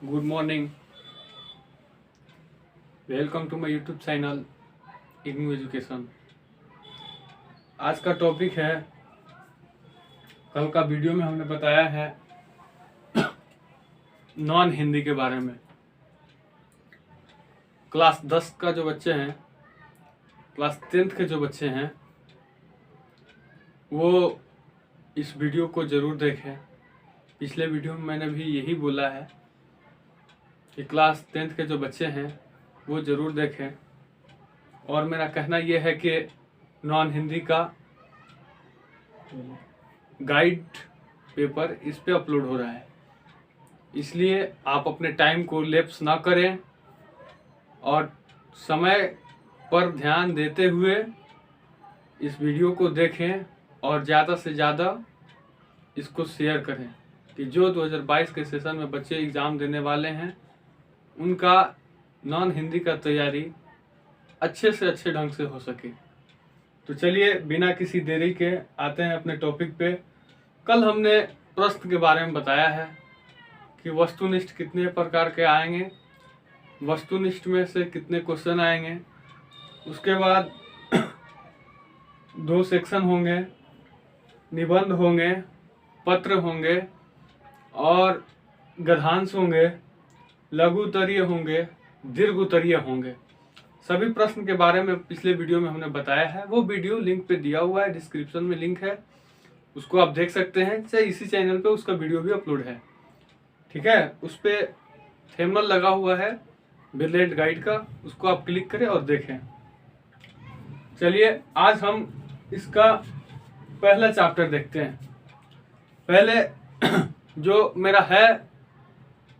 Good morning. Welcome to my YouTube channel IGNOU education. आज का topic है, कल का वीडियो में हमने बताया है नॉन हिंदी के बारे में। क्लास 10 का जो बच्चे हैं, क्लास 10th के जो बच्चे हैं, वो इस वीडियो को ज़रूर देखें। पिछले वीडियो में मैंने भी यही बोला है कि क्लास 10th के जो बच्चे हैं वो ज़रूर देखें। और मेरा कहना यह है कि नॉन हिंदी का गाइड पेपर इस पे अपलोड हो रहा है, इसलिए आप अपने टाइम को लैप्स ना करें और समय पर ध्यान देते हुए इस वीडियो को देखें और ज़्यादा से ज़्यादा इसको शेयर करें कि जो 2022 के सेशन में बच्चे एग्ज़ाम देने वाले हैं उनका नॉन हिंदी का तैयारी अच्छे से अच्छे ढंग से हो सके। तो चलिए बिना किसी देरी के आते हैं अपने टॉपिक पे। कल हमने प्रश्न के बारे में बताया है कि वस्तुनिष्ठ कितने प्रकार के आएंगे, वस्तुनिष्ठ में से कितने क्वेश्चन आएंगे, उसके बाद 2 सेक्शन होंगे, निबंध होंगे, पत्र होंगे और गद्यांश होंगे, लघु उत्तरीय होंगे, दीर्घ उत्तरीय होंगे। सभी प्रश्न के बारे में पिछले वीडियो में हमने बताया है। वो वीडियो लिंक पे दिया हुआ है, डिस्क्रिप्शन में लिंक है, उसको आप देख सकते हैं। चाहे इसी चैनल पे उसका वीडियो भी अपलोड है, ठीक है। उस पर थंबनेल लगा हुआ है ब्रिलिएंट गाइड का, उसको आप क्लिक करें और देखें। चलिए आज हम इसका पहला चैप्टर देखते हैं। पहले जो मेरा है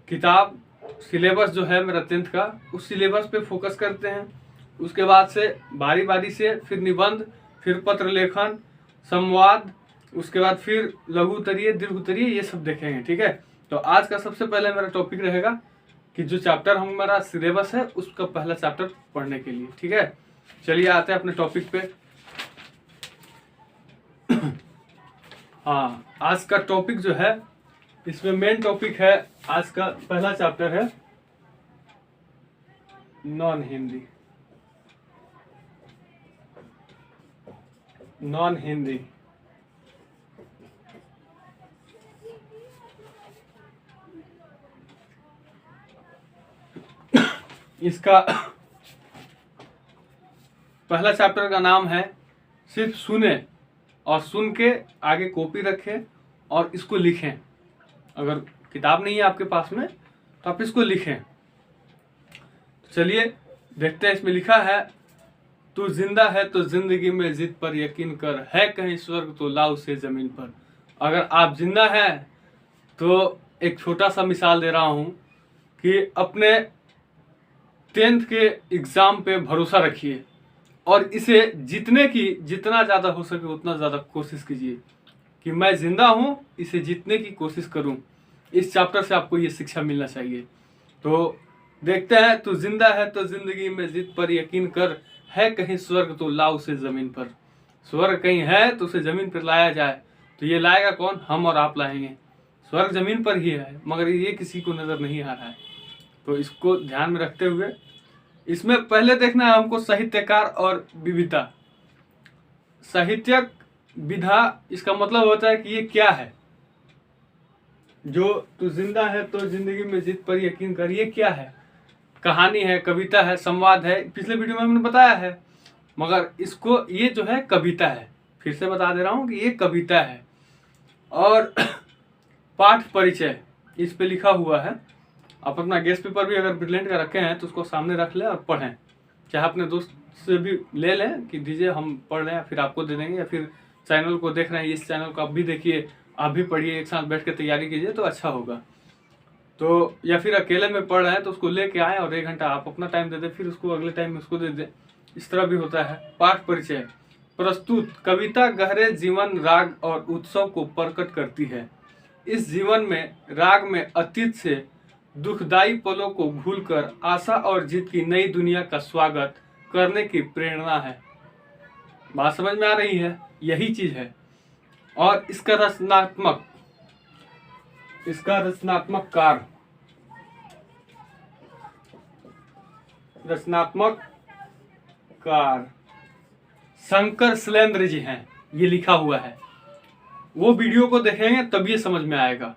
किताब सिलेबस जो है मेरा 10th का, उस सिलेबस पे फोकस करते हैं। उसके बाद से बारी बारी से फिर निबंध, फिर पत्र लेखन, संवाद, उसके बाद फिर लघु उत्तरीय, दीर्घ उत्तरीय, ये सब देखेंगे, ठीक है। तो आज का सबसे पहले मेरा टॉपिक रहेगा कि जो चैप्टर हमारा सिलेबस है उसका पहला चैप्टर पढ़ने के लिए, ठीक है। चलिए आते हैं अपने टॉपिक पे। हाँ, आज का टॉपिक जो है, इसमें मेन टॉपिक है, आज का पहला चैप्टर है नॉन हिंदी। नॉन हिंदी इसका पहला चैप्टर का नाम है सिर्फ सुने और सुन के आगे कॉपी रखें और इसको लिखें। अगर किताब नहीं है आपके पास में तो आप इसको लिखें। चलिए देखते हैं। इसमें लिखा है, तू जिंदा है तो जिंदगी में जिद पर यकीन कर, है कहीं स्वर्ग तो ला उसे जमीन पर। अगर आप जिंदा हैं तो एक छोटा सा मिसाल दे रहा हूं कि अपने 10th के एग्जाम पे भरोसा रखिए और इसे जितना ज़्यादा हो सके उतना ज़्यादा कोशिश कीजिए कि मैं जिंदा हूं, इसे जीतने की कोशिश करूं। इस चैप्टर से आपको ये शिक्षा मिलना चाहिए। तो देखते हैं, तू जिंदा है तो जिंदगी में जिद पर यकीन कर, है कहीं स्वर्ग तो ला उसे जमीन पर। स्वर्ग कहीं है तो उसे जमीन पर लाया जाए। तो ये लाएगा कौन? हम और आप लाएंगे। स्वर्ग जमीन पर ही है, मगर ये किसी को नजर नहीं आ रहा है। तो इसको ध्यान में रखते हुए इसमें पहले देखना है हमको साहित्यकार और विविधता। साहित्यक विधा, इसका मतलब होता है कि ये क्या है। जो तू जिंदा है तो जिंदगी में जिद पर यकीन कर, ये क्या है? कहानी है, कविता है, संवाद है। पिछले वीडियो में हमने बताया है, मगर इसको ये जो है कविता है। फिर से बता दे रहा हूँ कि ये कविता है। और पाठ परिचय इस पे लिखा हुआ है। आप अपना गेस्ट पेपर भी अगर ब्रिलिएंट का रखे हैं तो उसको सामने रख लें और पढ़ें। चाहे अपने दोस्त से भी ले लें कि दीजिए हम पढ़ रहे हैं, फिर आपको दे देंगे, या फिर चैनल को देख रहे हैं, इस चैनल को आप भी देखिए, आप भी पढ़िए, एक साथ बैठ के तैयारी कीजिए तो अच्छा होगा। तो या फिर अकेले में पढ़ रहे हैं तो उसको लेके आए और 1 घंटा आप अपना टाइम दे दें, फिर उसको अगले टाइम में उसको दे दें। इस तरह भी होता है। पाठ परिचय प्रस्तुत, कविता गहरे जीवन, राग और उत्सव को प्रकट करती है। इस जीवन में राग में अतीत से दुखदायी पलों को भूलकर आशा और जीत की नई दुनिया का स्वागत करने की प्रेरणा है। बात समझ में आ रही है? यही चीज है। और इसका रचनात्मक कार्य रचनात्मक कार शंकर शैलेंद्र जी हैं, ये लिखा हुआ है। वो वीडियो को देखेंगे तब ये समझ में आएगा,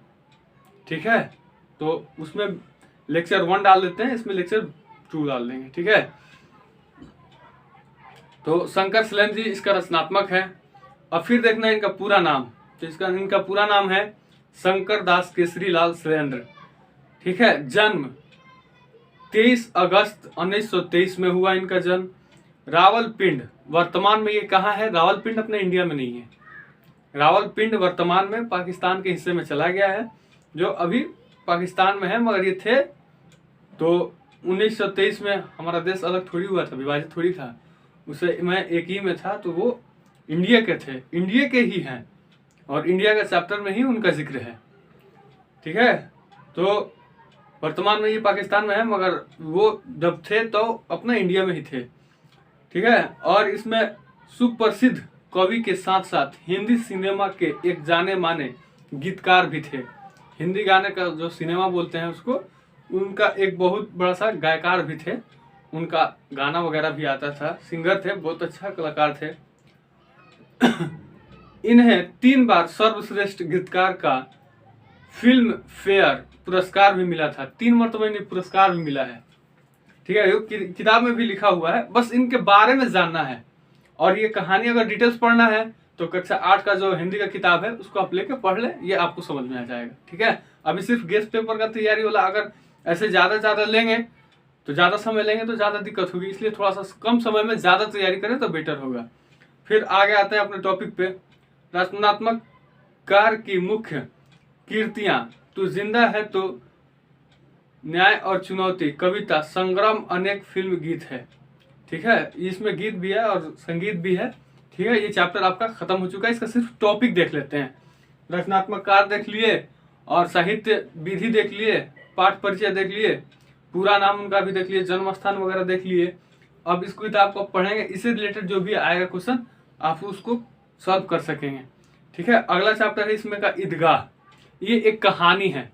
ठीक है। तो उसमें लेक्चर 1 डाल देते हैं, इसमें लेक्चर 2 डाल देंगे, ठीक है। तो शंकर शैलेंद्र जी इसका रचनात्मक है। अब फिर देखना इनका पूरा नाम, तो इनका पूरा नाम है शंकर दास केसरी लाल शैलेंद्र, ठीक है। जन्म 23 अगस्त 1923 में हुआ इनका जन्म। रावलपिंड, वर्तमान में ये कहाँ है? रावलपिंड अपने इंडिया में नहीं है। रावलपिंड वर्तमान में पाकिस्तान के हिस्से में चला गया है, जो अभी पाकिस्तान में है, मगर ये थे तो 1923 में हमारा देश अलग थोड़ी हुआ था, विभाजित थोड़ी था, उसे मैं एक ही में था, तो वो इंडिया के थे, इंडिया के ही हैं, और इंडिया के चैप्टर में ही उनका जिक्र है, ठीक है। तो वर्तमान में ये पाकिस्तान में है, मगर वो जब थे तो अपना इंडिया में ही थे, ठीक है। और इसमें सुप्रसिद्ध कवि के साथ साथ हिंदी सिनेमा के एक जाने माने गीतकार भी थे। हिंदी गाने का जो सिनेमा बोलते हैं उसको, उनका एक बहुत बड़ा सा गायकार भी थे, उनका गाना वगैरह भी आता था, सिंगर थे, बहुत अच्छा कलाकार थे। इन्हें 3 बार सर्वश्रेष्ठ गीतकार का फिल्म फेयर पुरस्कार भी मिला था, 3 मरतबा इन्हें पुरस्कार भी मिला है, ठीक है। किताब में भी लिखा हुआ है, बस इनके बारे में जानना है। और ये कहानी अगर डिटेल्स पढ़ना है तो कक्षा 8 का जो हिंदी का किताब है उसको आप लेके पढ़ ले, ये आपको समझ में आ जाएगा, ठीक है। अभी सिर्फ गेस्ट पेपर का तैयारी वाला, अगर ऐसे ज्यादा लेंगे तो ज्यादा समय लेंगे तो ज्यादा दिक्कत होगी, इसलिए थोड़ा सा कम समय में ज्यादा तैयारी करें तो बेटर होगा। फिर आगे आते हैं अपने टॉपिक पे। रचनात्मक कार की मुख्य कीर्तियां: तू जिंदा है तो, न्याय और चुनौती, कविता, संग्राम, अनेक फिल्म गीत है, ठीक है। इसमें गीत भी है और संगीत भी है, ठीक है। ये चैप्टर आपका खत्म हो चुका है, इसका सिर्फ टॉपिक देख लेते हैं। रचनात्मक कार देख लिए और साहित्य विधि देख लिए, पाठ परिचय देख लिए, पूरा नाम उनका भी देख लिए, जन्म स्थान वगैरह देख लिए। अब इस किताब को पढ़ेंगे, इससे रिलेटेड जो भी आएगा क्वेश्चन आप उसको सॉल्व कर सकेंगे, ठीक है। अगला चैप्टर है इसमें का ईदगाह। ये एक कहानी है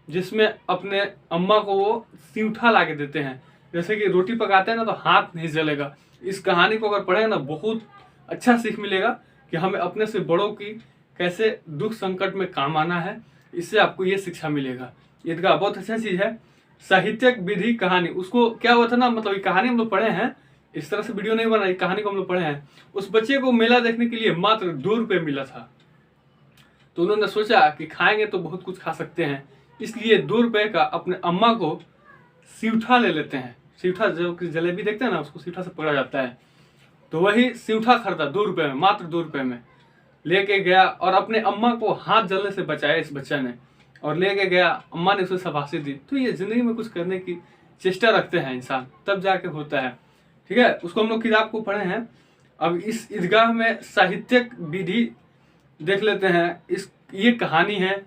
जिसमें अपने अम्मा को वो सिंठा ला के देते हैं, जैसे कि रोटी पकाते हैं ना तो हाथ नहीं जलेगा। इस कहानी को अगर पढ़ें ना बहुत अच्छा सीख मिलेगा कि हमें अपने से बड़ों की कैसे दुख संकट में काम आना है, इससे आपको ये शिक्षा मिलेगा। ईदगाह बहुत अच्छा चीज है। साहित्यिक विधि कहानी, उसको क्या हुआ था ना, मतलब ये कहानी हम लोग पढ़े हैं, इस तरह से वीडियो नहीं बना, कहानी को हम लोग पढ़े हैं। उस बच्चे को मेला देखने के लिए मात्र 2 रुपये मिला था, तो उन्होंने सोचा कि खाएंगे तो बहुत कुछ खा सकते हैं, इसलिए 2 रुपये का अपने अम्मा को सिंठा ले लेते हैं। सिंठा जो कि जलेबी देखते हैं ना, उसको सिंठा से पकड़ा जाता है, तो वही सिंठा खरीदा 2 रुपये में, मात्र 2 रुपये में लेके गया और अपने अम्मा को हाथ जलने से बचाया इस बच्चे ने, और लेके गया। अम्मा ने उसे शाबाशी दी। तो ये जिंदगी में कुछ करने की चेष्टा रखते हैं इंसान, तब जाके होता है, ठीक है। उसको हम लोग किताब को पढ़े हैं। अब इस ईदगाह में साहित्यिक विधि देख लेते हैं। ये कहानी है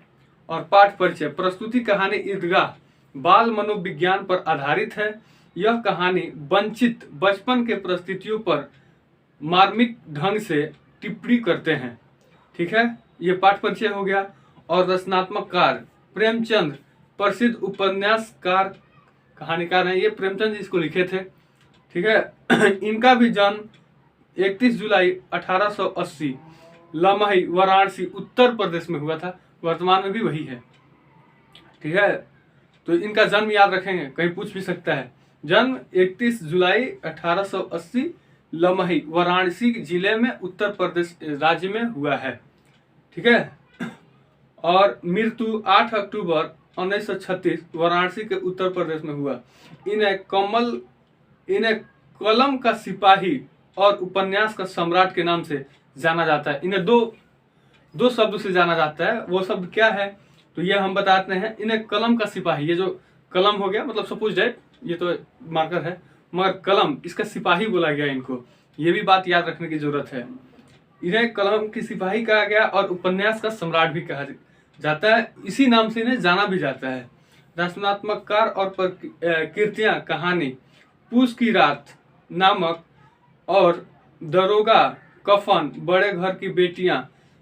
और पाठ परिचय। प्रस्तुति कहानी ईदगाह बाल मनोविज्ञान पर आधारित है। यह कहानी वंचित बचपन के परिस्थितियों पर मार्मिक ढंग से टिप्पणी करते हैं, ठीक है। ये पाठ परिचय हो गया। और रचनात्मक कार प्रेमचंद प्रसिद्ध उपन्यासकार कहानीकार हैं, ये प्रेमचंद जी इसको लिखे थे, ठीक है। इनका भी जन्म 31 जुलाई 1880 लमही वाराणसी उत्तर प्रदेश में हुआ था, वर्तमान में भी वही है, ठीक है। तो इनका जन्म याद रखेंगे, कहीं पूछ भी सकता है। जन्म 31 जुलाई 1880 लमही वाराणसी जिले में उत्तर प्रदेश राज्य में हुआ है, ठीक है। और मृत्यु 8 अक्टूबर 1936 वाराणसी के उत्तर प्रदेश में हुआ। इन्हें कलम का सिपाही और उपन्यास का सम्राट के नाम से जाना जाता है। इन्हें दो शब्दों से जाना जाता है। वो शब्द क्या है तो ये हम बताते हैं। इन्हें कलम का सिपाही, ये जो कलम हो गया मतलब सपोज डेट, ये तो मार्कर है, मगर कलम इसका सिपाही बोला गया इनको, ये भी बात याद रखने की जरूरत है। इन्हें कलम की सिपाही कहा गया और उपन्यास का सम्राट भी कहा जाता है, इसी नाम से इन्हें जाना भी जाता है। रचनात्मक कार और कीर्तियां कहानी पूस की रात, नामक और दरोगा, कफन, बड़े घर की बेटियां,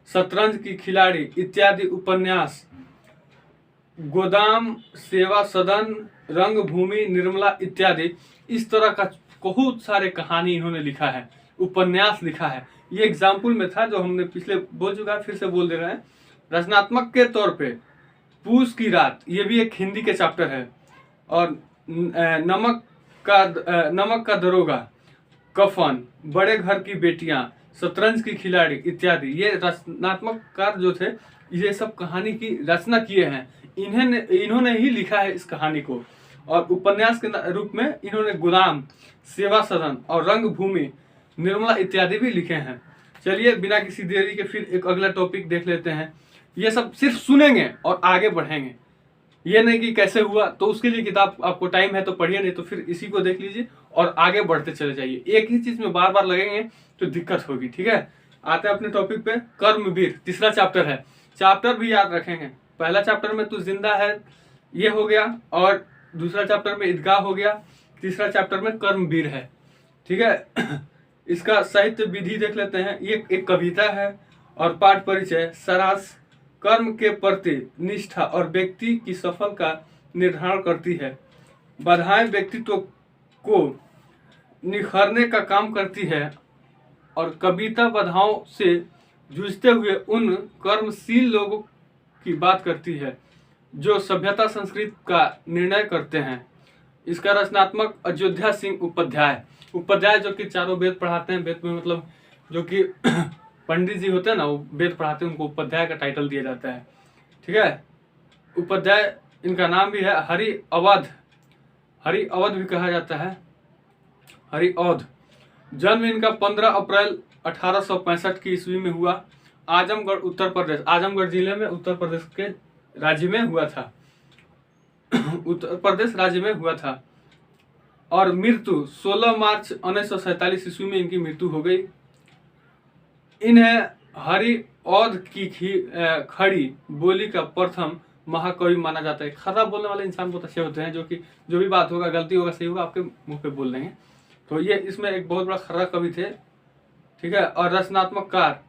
शतरंज की खिलाड़ी इत्यादि उपन्यास गोदाम, सेवा सदन, रंगभूमि, निर्मला इत्यादि, इस तरह का बहुत सारे कहानी इन्होंने लिखा है, उपन्यास लिखा है। ये एग्जाम्पल में था जो हमने पिछले बोल चुका है, फिर से बोल दे रहे हैं। रचनात्मक के तौर पे पूस की रात, ये भी एक हिंदी के चैप्टर है, और नमक का दरोगा, कफन, बड़े घर की बेटियां, शतरंज की खिलाड़ी इत्यादि, ये रचनात्मककार जो थे ये सब कहानी की रचना किए हैं। इन्होंने ही लिखा है इस कहानी को। और उपन्यास के रूप में इन्होंने गोदाम, सेवा सदन और रंगभूमि, निर्मला इत्यादि भी लिखे हैं। चलिए बिना किसी देरी के फिर एक अगला टॉपिक देख लेते हैं। ये सब सिर्फ सुनेंगे और आगे बढ़ेंगे, ये नहीं कि कैसे हुआ, तो उसके लिए किताब आपको टाइम है तो पढ़िए, नहीं तो फिर इसी को देख लीजिए और आगे बढ़ते चले जाइए। एक ही चीज में बार बार लगेंगे तो दिक्कत होगी, ठीक है। आते हैं अपने टॉपिक पे। कर्मवीर तीसरा चैप्टर है। चैप्टर भी याद रखेंगे। पहला चैप्टर में तू जिंदा है ये हो गया, और दूसरा चैप्टर में ईदगाह हो गया, तीसरा चैप्टर में कर्मवीर है, ठीक है। इसका साहित्य विधि देख लेते हैं। ये एक कविता है और पाठ परिचय। सारांश, कर्म के प्रति निष्ठा और व्यक्ति की सफल का निर्धारण करती है। बाधाएं व्यक्तित्व को निखरने का काम करती है, और कविता बाधाओं से जूझते हुए उन कर्मशील लोगों की बात करती है जो सभ्यता संस्कृति का निर्णय करते हैं। इसका रचनात्मक अयोध्या सिंह उपाध्याय जो कि चारों वेद पढ़ाते हैं। वेद में मतलब जो कि पंडित जी होते हैं ना, वो वेद पढ़ाते हैं, उनको उपाध्याय का टाइटल दिया जाता है, ठीक है। उपाध्याय इनका नाम भी है। हरि अवध भी कहा जाता है, हरि अवध। जन्म इनका 15 अप्रैल 1865 की ईस्वी में हुआ। आजमगढ़ उत्तर प्रदेश, आजमगढ़ जिले में उत्तर प्रदेश के राज्य में हुआ था उत्तर प्रदेश राज्य में हुआ था। और मृत्यु 16 मार्च 1947 ईस्वी में इनकी मृत्यु हो गई। इन्हें हरि औध की खड़ी बोली का प्रथम महाकवि माना जाता है। खरा बोलने वाले इंसान बहुत अच्छे होते हैं, जो कि जो भी बात होगा, गलती होगा, सही होगा, आपके मुंह पे बोल देंगे। तो ये इसमें एक बहुत बड़ा खरा कवि थे, ठीक है। और रचनात्मक कार,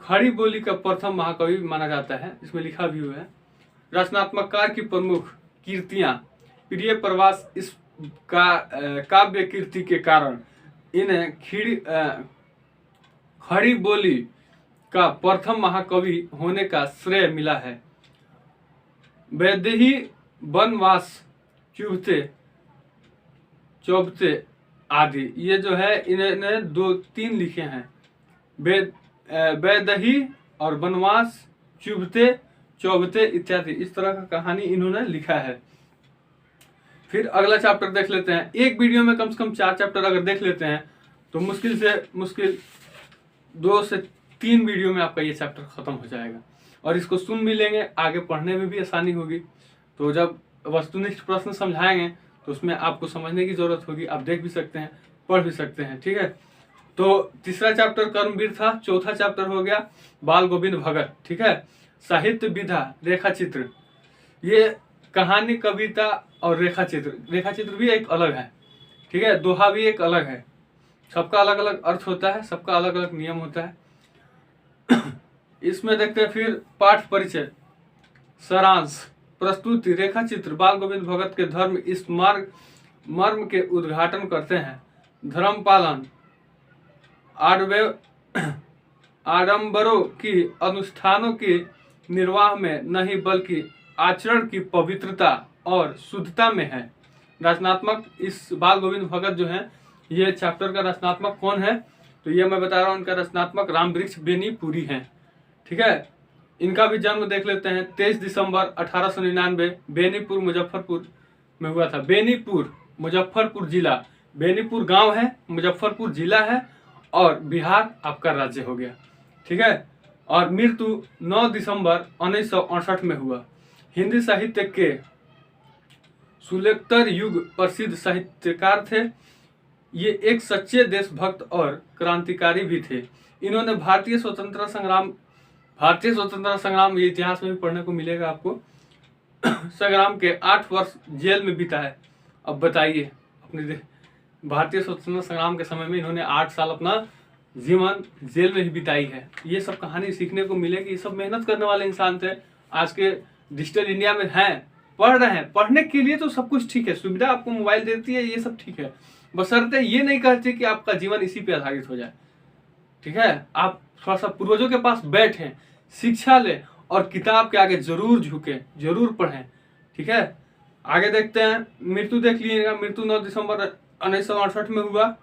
खड़ी बोली का प्रथम महाकवि माना जाता है, इसमें लिखा भी हुआ है। रचनात्मक कार की प्रमुख कीर्तियां, प्रिय प्रवास, इस काव्य कीर्ति के कारण इन्हें खड़ी बोली का प्रथम महाकवि होने का श्रेय मिला है। वैदेही, वनवास, चौबते आदि, ये जो है इन्होंने 2-3 लिखे हैं। वैदेही और वनवास, चौबते इत्यादि, इस तरह का कहानी इन्होंने लिखा है। फिर अगला चैप्टर देख लेते हैं। एक वीडियो में कम से कम 4 चैप्टर अगर देख लेते हैं तो मुश्किल 2 से 3 वीडियो में आपका ये चैप्टर खत्म हो जाएगा, और इसको सुन भी लेंगे, आगे पढ़ने में भी आसानी होगी। तो जब वस्तुनिष्ठ प्रश्न समझाएंगे तो उसमें आपको समझने की जरूरत होगी, आप देख भी सकते हैं, पढ़ भी सकते हैं, ठीक है। तो तीसरा चैप्टर कर्मवीर था। चौथा चैप्टर हो गया बाल गोविंद भगत, ठीक है। साहित्य विधा, रेखा चित्र, ये कहानी, कविता और रेखा चित्र भी एक अलग है, ठीक है। दोहा भी एक अलग है, सबका अलग अलग अर्थ होता है, सबका अलग अलग नियम होता है। इसमें देखते हैं फिर पाठ परिचय, सारांश, प्रस्तुति, रेखा चित्र। बाल गोविंद भगत के धर्म इस मर्म के उद्घाटन करते हैं। धर्म पालन, आडंबरों की अनुष्ठानों के निर्वाह में नहीं बल्कि आचरण की पवित्रता और शुद्धता में है। रचनात्मक, इस बाल गोविंद भगत जो है, ये चैप्टर का रचनात्मक कौन है, तो ये मैं बता रहा हूँ, इनका रचनात्मक रामवृक्ष बेनीपुरी है, ठीक है। इनका भी जन्म देख लेते हैं। 23 दिसंबर 1899 बेनीपुर मुजफ्फरपुर में हुआ था। बेनीपुर मुजफ्फरपुर जिला, बेनीपुर गांव है, मुजफ्फरपुर जिला है, और बिहार आपका राज्य हो गया, ठीक है। और मृत्यु 9 दिसंबर 1968 में हुआ। हिंदी साहित्य के सुलेक्तर युग प्रसिद्ध साहित्यकार थे। ये एक सच्चे देशभक्त और क्रांतिकारी भी थे। इन्होंने भारतीय स्वतंत्रता संग्राम, ये इतिहास में भी पढ़ने को मिलेगा आपको, संग्राम के 8 वर्ष जेल में बिताए। अब बताइए, अपने भारतीय स्वतंत्रता संग्राम के समय में इन्होंने 8 साल अपना जीवन जेल में ही बिताई है। ये सब कहानी सीखने को मिलेगी। ये सब मेहनत करने वाले इंसान थे। आज के डिजिटल इंडिया में हैं, पढ़ रहे हैं, पढ़ने के लिए तो सब कुछ ठीक है, सुविधा आपको मोबाइल देती है, ये सब ठीक है, बशर्ते ये नहीं कहते कि आपका जीवन इसी पे आधारित हो जाए। ठीक है, आप थोड़ा सा पूर्वजों के पास बैठें, शिक्षा लें और किताब के आगे जरूर झुकें, जरूर पढ़ें। ठीक है, आगे देखते हैं। मृत्यु देख लीजिएगा, मृत्यु 9 दिसंबर 1968 में हुआ।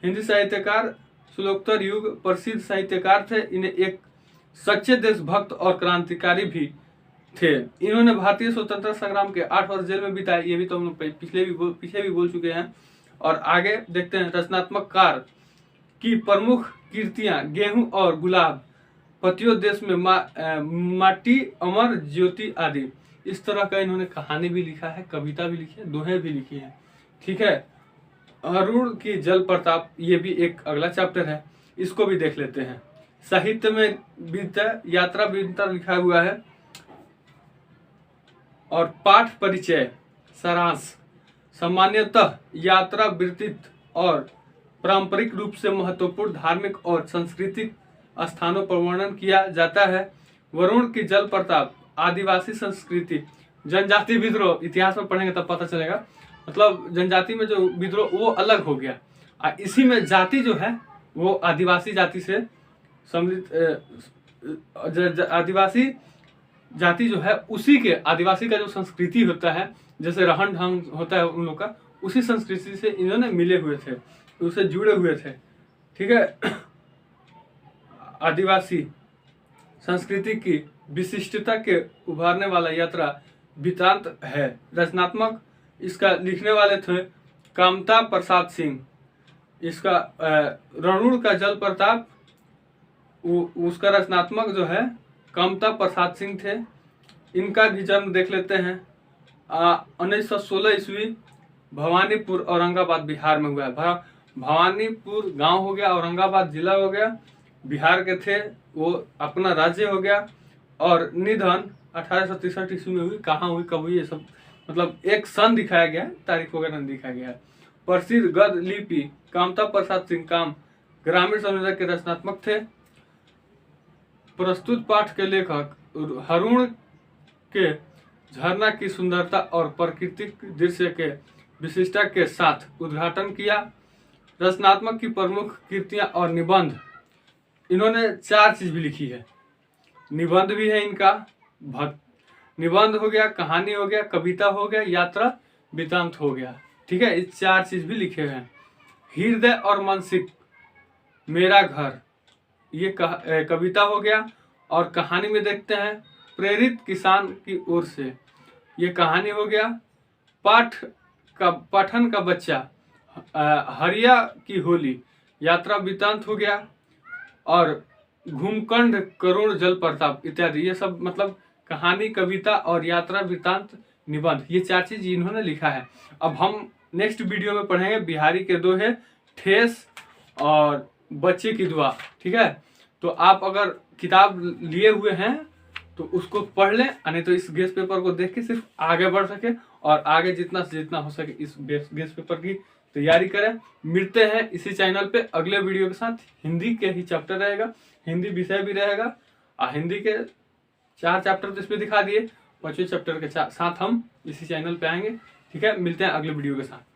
हिंदी साहित्यकार, श्लोकोत्तर युग प्रसिद्ध साहित्यकार थे। इन्हें एक सच्चे देशभक्त और क्रांतिकारी भी थे। इन्होंने भारतीय स्वतंत्रता संग्राम के 8 वर्ष जेल में बिताए, ये भी तो हम लोग पीछे भी बोल चुके हैं। और आगे देखते हैं, रचनात्मक कार्य की प्रमुख कृतियां गेहूं और गुलाब, पतियों देश में माटी, अमर ज्योति आदि। इस तरह का इन्होंने कहानी भी लिखा है, कविता भी लिखी है, दोहे भी लिखी है। ठीक है, अरुण की जल प्रताप, ये भी एक अगला चैप्टर है, इसको भी देख लेते हैं। साहित्य में यात्रा विंतर लिखा हुआ है। और पाठ परिचय सारांश, सामान्यतः यात्रा वृत्तित और पारंपरिक रूप से महत्वपूर्ण धार्मिक और सांस्कृतिक स्थानों पर वर्णन किया जाता है। वरुण की जल प्रताप आदिवासी संस्कृति, जनजाति विद्रोह, इतिहास में पढ़ेंगे तब पता चलेगा। मतलब जनजाति में जो विद्रोह वो अलग हो गया, इसी में जाति जो है वो आदिवासी जाति से समृद्ध, आदिवासी जाति जो है उसी के, आदिवासी का जो संस्कृति होता है, जैसे रहन ढंग होता है उन लोग का, उसी संस्कृति से इन्होंने मिले हुए थे, उससे जुड़े हुए थे। ठीक है, आदिवासी संस्कृति की विशिष्टता के उभारने वाला यात्रा वृत्तांत है। रचनात्मक इसका लिखने वाले थे कामता प्रसाद सिंह। इसका रणुण का जल प्रताप, उसका रचनात्मक जो है कामता प्रसाद सिंह थे। इनका भी जन्म देख लेते हैं, 1916 ईस्वी, भवानीपुर औरंगाबाद बिहार में हुआ है। भवानीपुर गांव हो गया, औरंगाबाद जिला हो गया, बिहार के थे वो, अपना राज्य हो गया। और निधन 1863 ईस्वी में हुई। कहाँ हुई, कब हुई, ये सब मतलब एक सन दिखाया गया है, तारीख वगैरह नहीं दिखाया गया है। प्रसिद्ध गद्य लिपि कामता प्रसाद सिंह काम ग्रामीण समुदाय के रचनात्मक थे। प्रस्तुत पाठ के लेखक अरुण के झरना की सुंदरता और प्राकृतिक दृश्य के विशिष्टता के साथ उद्घाटन किया। रचनात्मक की प्रमुख कृतियां और निबंध, इन्होंने 4 चीज भी लिखी है। निबंध भी है इनका, निबंध हो गया, कहानी हो गया, कविता हो गया, यात्रा वृत्तांत हो गया। ठीक है, ये 4 चीज भी लिखे हुए हैं। हृदय और मानसिक, मेरा घर, ये कविता हो गया। और कहानी में देखते हैं, प्रेरित किसान की ओर से, ये कहानी हो गया। पठन का बच्चा, हरिया की होली, यात्रा वृत्तांत हो गया। और घूमखंड, करुण जल प्रताप इत्यादि, ये सब मतलब कहानी, कविता और यात्रा वृत्तांत, निबंध, ये 4 चीज इन्होंने लिखा है। अब हम नेक्स्ट वीडियो में पढ़ेंगे बिहारी के दोहे, ठेस और बच्चे की दुआ। ठीक है, तो आप अगर किताब लिए हुए हैं तो उसको पढ़ लें, नहीं तो इस गेस्ट पेपर को देख के सिर्फ आगे बढ़ सके और आगे जितना से जितना हो सके इस गेस्ट पेपर की तैयारी करें। मिलते हैं इसी चैनल पे अगले वीडियो के साथ। हिंदी के ही चैप्टर रहेगा, हिंदी विषय भी रहेगा, हिंदी के 4 चैप्टर तो इस पे दिखा दिए, 5वें चैप्टर के साथ हम इसी चैनल पे आएंगे। ठीक है, मिलते हैं अगले वीडियो के साथ।